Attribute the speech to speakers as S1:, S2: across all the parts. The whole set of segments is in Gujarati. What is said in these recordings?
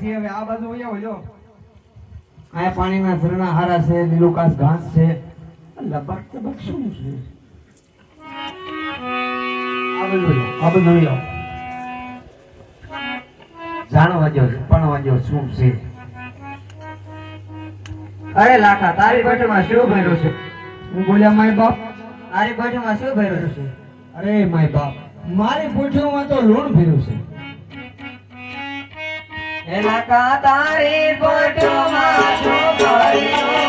S1: છીએ હવે આ બાજુ અહીંયા હોય જો
S2: આ પાણીના ઝરણા હારા છે, લીલુકાસ ઘાસ છે. લબક તબક શું છે? આ બધું લો. જાણવા જો પણ જો શું છે? અરે લાખા, તારી પેટમાં શું ભર્યું છે?
S1: હું બોલ્યા માય બાપ.
S2: તારી પેટમાં શું ભર્યું છે?
S1: અરે માય બાપ, મારી પૂઠીઓમાં તો લૂણ ભર્યું છે.
S2: એ લાખા, તારી પેટમાં શું ભર્યું છે?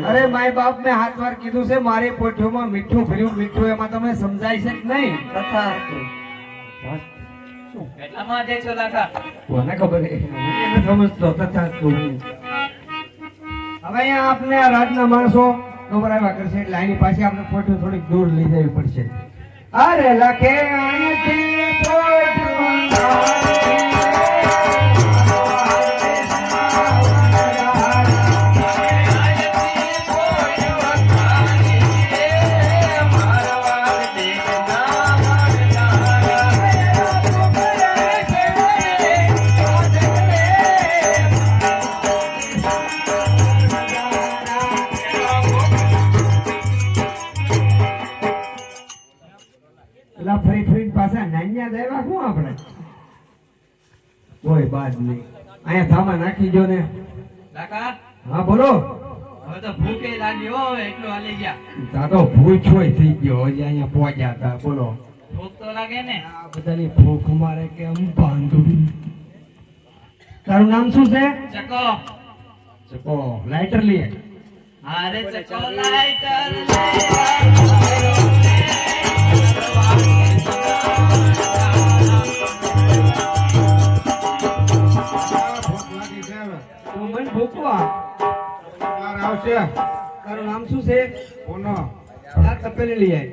S1: અરે માય બાપ, મેં 7 વાર કીધું છે મારી પોઠીઓમાં મીઠું ભર્યું. મીઠું એમાં તમે સમજાય છે કે નહીં?
S3: એટલામાં જે છો લાખા
S1: કોને ખબર છે? એને સમજતો તથાસ્તુ. હવે અહીંયા આપને આ રાજના માણસો નવરાવ્યા કરશે એટલે આની પાછી આપણે પોઠીઓ થોડીક દૂર લઈ જવી પડશે. અરે લખે અહીંથી પોઠીઓ ફરી પાછા નાન્યા દેવા શું આપણે? કોઈ બાદ નહીં. અહીંયા ધામા નાખી જો ને.
S3: લાખા,
S1: હા બોલો.
S3: હવે તો ભૂખે લાગી હો, હવે એટલું હાલી ગયા.
S1: તા તો ભૂખોય થઈ ગયો, હજી અહીંયા પહોંચ્યા હતા. બોલો.
S3: ભૂખ તો લાગે ને.
S1: આ બધાની ભૂખ મારે કે બાંધું. તારું નામ શું છે?
S3: ચકો.
S1: ચકો. લાઇટર લઈએ.
S3: અરે ચકો લાઈટર
S1: તારું નામ શું છે? પૂનો. તાર તપેલી લઈ આય.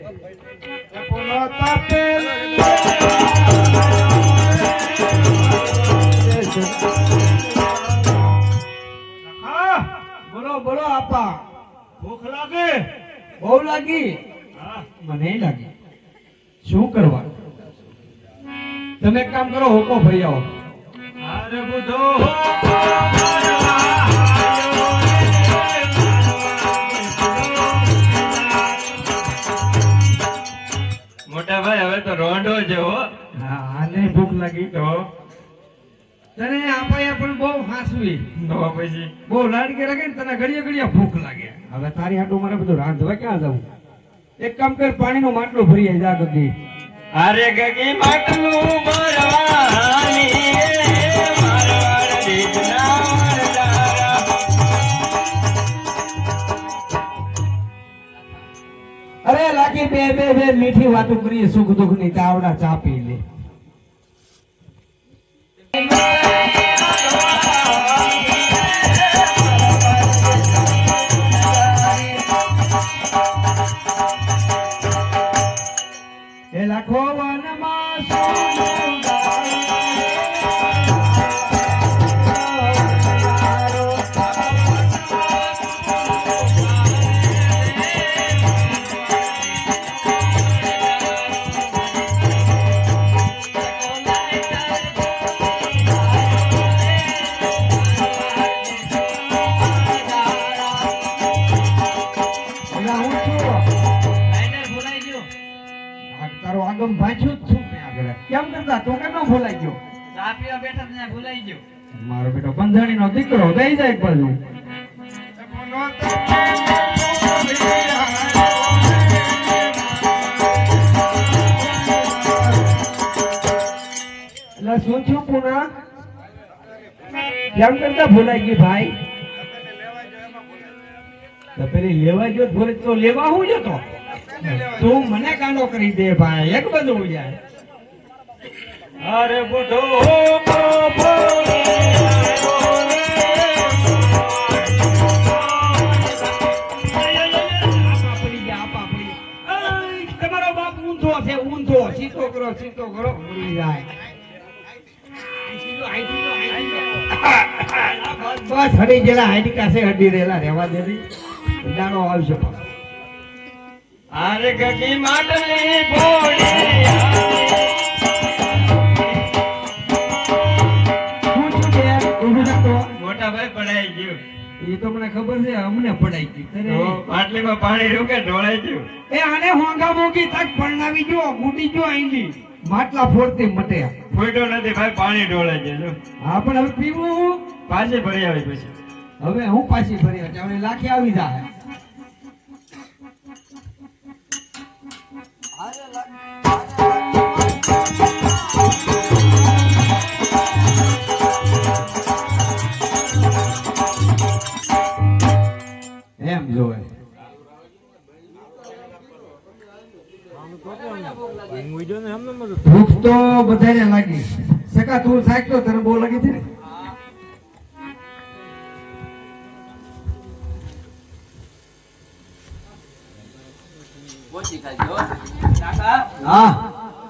S1: પૂનો તપેલી. હા બોલો બોલો આપા.
S3: ભૂખ લાગે?
S1: બહુ લાગી? મને લાગી. શું કરવા? તમે એક કામ કરો, હોકો ભરી આવો.
S3: અરે બુધો મોટા ભાઈ, હવે તો રોંઢો જેવો.
S1: આને ભૂખ લાગી તો તને આપાયા પણ બહુ હાસવી.
S3: પછી
S1: બહુ લાડકી લાગે ને તને ઘડીએ ઘડીએ ભૂખ લાગે. હવે તારી હાટું મારે બધું રાંધવા ક્યાં જવું? એક કામ કર, પાણીનો માટલો ભરી આય જા ગગી.
S3: અરે ગગી માટલું ભરવાની મારવાડ દીકરા મારદારા.
S1: અરે લાગી બે બે બે મીઠી વાતો કરીએ, સુખ દુઃખ ની તાવડા ચા પી લે. એ લાખો વનમાં આ તારો આગમ ભાંચ્યો જ છું મેં આગળ. કેમ કરતા તું કેમ ન ભૂલાઈ ગયો?
S3: ચા પીવા બેઠા ને ભૂલાઈ ગયો.
S1: મારો બેટો બંધાણીનો દીકરો દઈ જાય એક બાજુ. એટલે શું થયું પુના? કેમ કરતા ભૂલાઈ ગઈ ભાઈ? તો પેલી લેવા ગયો ભૂલે તો લેવા હું જતો? તું મને કાંડો કરી દે ભાઈ, એક બાજુ જાય.
S3: અરે બુઢો
S1: તમારો બાપ ઊંધો છે, ઊંધો. સીધો કરો, સીધો કરો, ભૂલી જાય. બસ હડી ગયેલા હાડકા છે, હડી રહેલા રહેવા દે. દાડો આવશે પાછો.
S3: અરે ગગી માટલી ભોળી મોટા ભાઈ પડાઈ ગયું.
S1: એ તો મને ખબર છે, અમને પડાઈ ગઈ.
S3: તો માટલીમાં પાણી રૂકે ઢોળાઈ ગયું.
S1: એ આને હોંગા મોગી તક પરણાવી જો, ગુડી જો આઈલી માટલા ફોડતી મટે.
S3: ફૂટ્યો નથી ભાઈ, પાણી ઢોળાઈ ગયું. જો
S1: હા પણ હવે પીવું હું?
S3: પાછી ભરી આવી પછી.
S1: હવે હું પાછી ભરી હવે લાખી આવી જાય. એમ જોવે ભૂખ તો બધાને લાગી. સકા તું સાહેબ તો તને બહુ લાગી છે ને? હા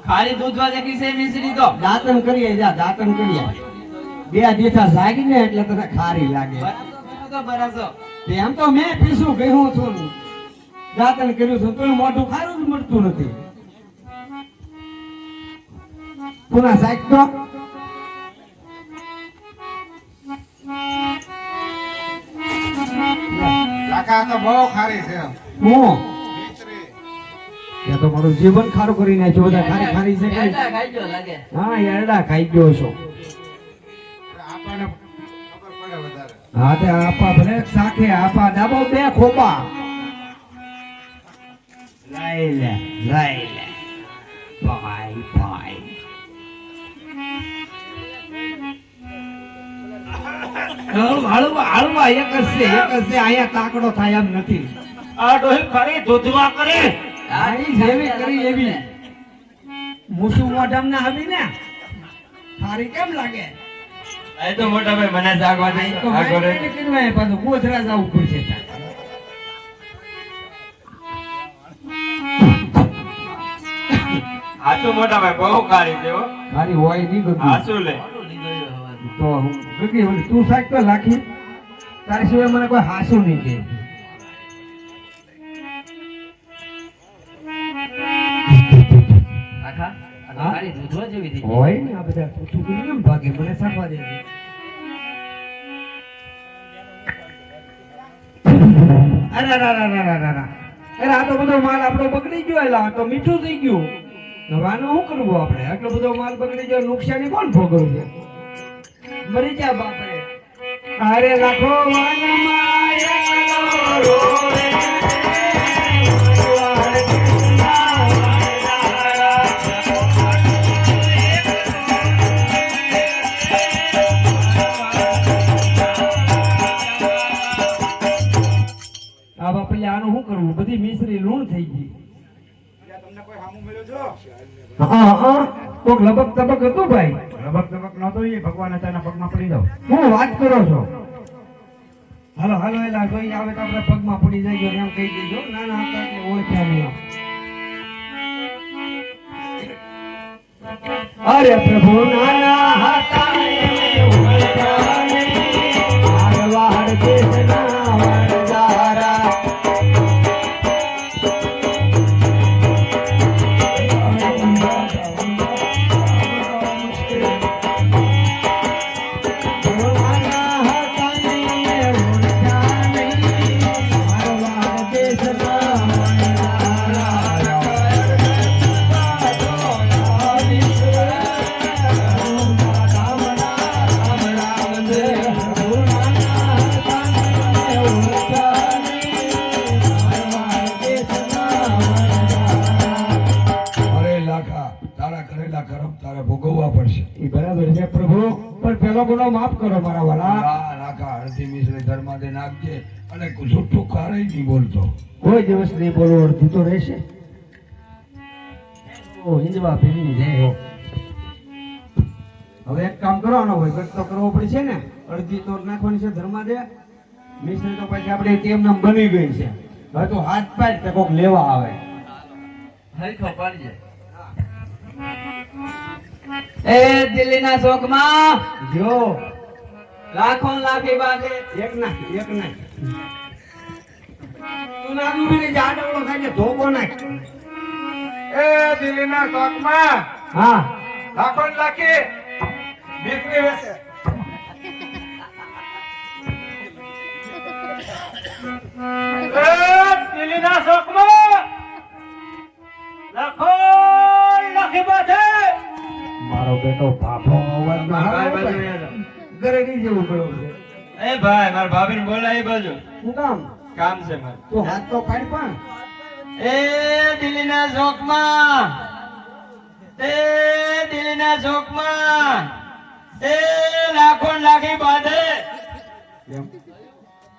S2: ખાલી દૂધ વાળી છે મિશ્રી તો
S1: દાંતણ કરીએ જા, દાંતણ કરીએ. બે દીઠા જાગી ને એટલે તને ખારી લાગે.
S2: બરાબર.
S1: એમ તો મેં પીસું કહ્યું છું, દાંતણ કર્યું છું તો મોઢું ખારું જ મળતું નથી. પુના સાહેબ તો
S4: કાકા તો બહુ ખારી છે.
S1: હું તો મારું જીવન ખારું કરી નાખ્યું. બધા ખારી ખારી છે કઈ?
S2: લાગે
S1: હા એરડા ખાઈ ગયો છો.
S4: આપણને ખબર પડે વધારે.
S1: હા તે આપા ભલે સાખે આપા ડાબો બે ખોપા લઈ લે ભાઈ ભાઈ. હળવા એક જ છે, અહીંયા તાકડો થાય એમ નથી.
S3: આ ડોહી ખરી દૂધવા કરી.
S1: આની જેવી કરી એવી મુસુ મોઢામ ના આવી ને ખારી કેમ લાગે?
S3: એ તો મોટા ભાઈ મને જાગવા દે.
S1: તો
S3: આ ઘરે
S1: એને કીધું પાછું ગોધરા જવું પડશે.
S3: હાચું મોટા ભાઈ બહુ ખારી છે હો.
S1: ખારી હોય નહીં ગગી.
S3: હાચું લે.
S1: તો ગગી ઓલી તું સાચ તો લાખી, તારી સિવાય મને કોઈ હાસું નહીં કે.
S2: આખા
S1: હા?
S2: ખાલી દૂધ જેવી થઈ
S1: હોય ને આ બધા તું કેમ ભાગે મને સાફવા દે. અરે આ તો બધો માલ આપણો બગડી ગયો. એલા આ તો મીઠું થઈ ગયું. હવે આનું શું કરવું આપણે? આટલો બધો માલ બગડી ગયો, નુકસાની કોણ ભોગવવું છે? મરી જા બાપરે. અરે લાખો વાનમાં રોડે આ બાપલે આનું શું કરવું? બધી મિશ્રી લૂણ થઈ ગઈ.
S4: તમને કોઈ સામું મળ્યો છો?
S1: કોક લબક તબક હતું ભાઈ.
S4: લબક તબક નહોતો, એ ભગવાન હતા એના પગમાં પડી જાવ.
S1: હું વાત કરો છો? હાલો એલા જોઈ આવે તો આપણે પગમાં પડી જાય એમ કહી દેજો. નાના હતા એટલે ઓળખ્યા નહીં. અરે પ્રભુ નાના હતા ને ઓળખ્યા નહીં. હારવાડ દેશના વણજારા.
S5: લાખા તારા કરેલા કર્મ તારે ભોગવવા પડશે.
S1: એ બરાબર છે પ્રભુ, પણ પેલો ગુનો માફ કરો મારા વાલા.
S5: આ લાખા હળદી મિશ્રી ધર્મા દે નાખજે અને જૂઠું કારેય નહીં બોલતો.
S1: કોઈ દિવસ નહીં બોલવું, અડધું તો રહેશે. ઓ હિંદવા ભીમની જય હો. હવે એક કામ કરવાનો હોય, કટ તો કરવો પડશે ને. અડધી તો નાખવાની છે ધર્મા દે, મિશ્રી તો પછી આપણે તેમ નામ બની ગઈ છે. હવે તો હાથ પાડ કે કોક લેવા આવે.
S3: હરખો પાડજે.
S2: એ દિલ્હીના શોકમાં
S1: જો
S2: લાખો લાખી બાગે
S1: એક નાખ, એક નાખ. તું નાખું બી જાડવડો થાય છે, ધોકો નાખ.
S4: એ દિલ્હીના ચોકમાં
S1: હા
S4: લાખો ને લાખી દીકરી વેચે. એ દિલ્હીના ચોકમાં લાખો લાખી બાધે.
S1: મારો બેટો ભાભો અવાજ ના
S3: ભાઈ
S1: આવે.
S3: બાજુ યાર.
S1: ગરેડી જેવું પડ્યું છે.
S3: એ ભાઈ મારા ભાભીને બોલાય એ બાજુ
S1: શું કામ?
S3: કામ છે મારે.
S1: તું હાથ તો પાડ પણ.
S3: એ દિલ્હીના ચોકમાં, એ દિલ્હીના ચોકમાં, એ લાખો ને લાખી બાંધે.
S1: એમ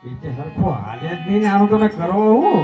S1: રીતે સરખો હાલે જ નહીં ને, આનું તમે કરો હું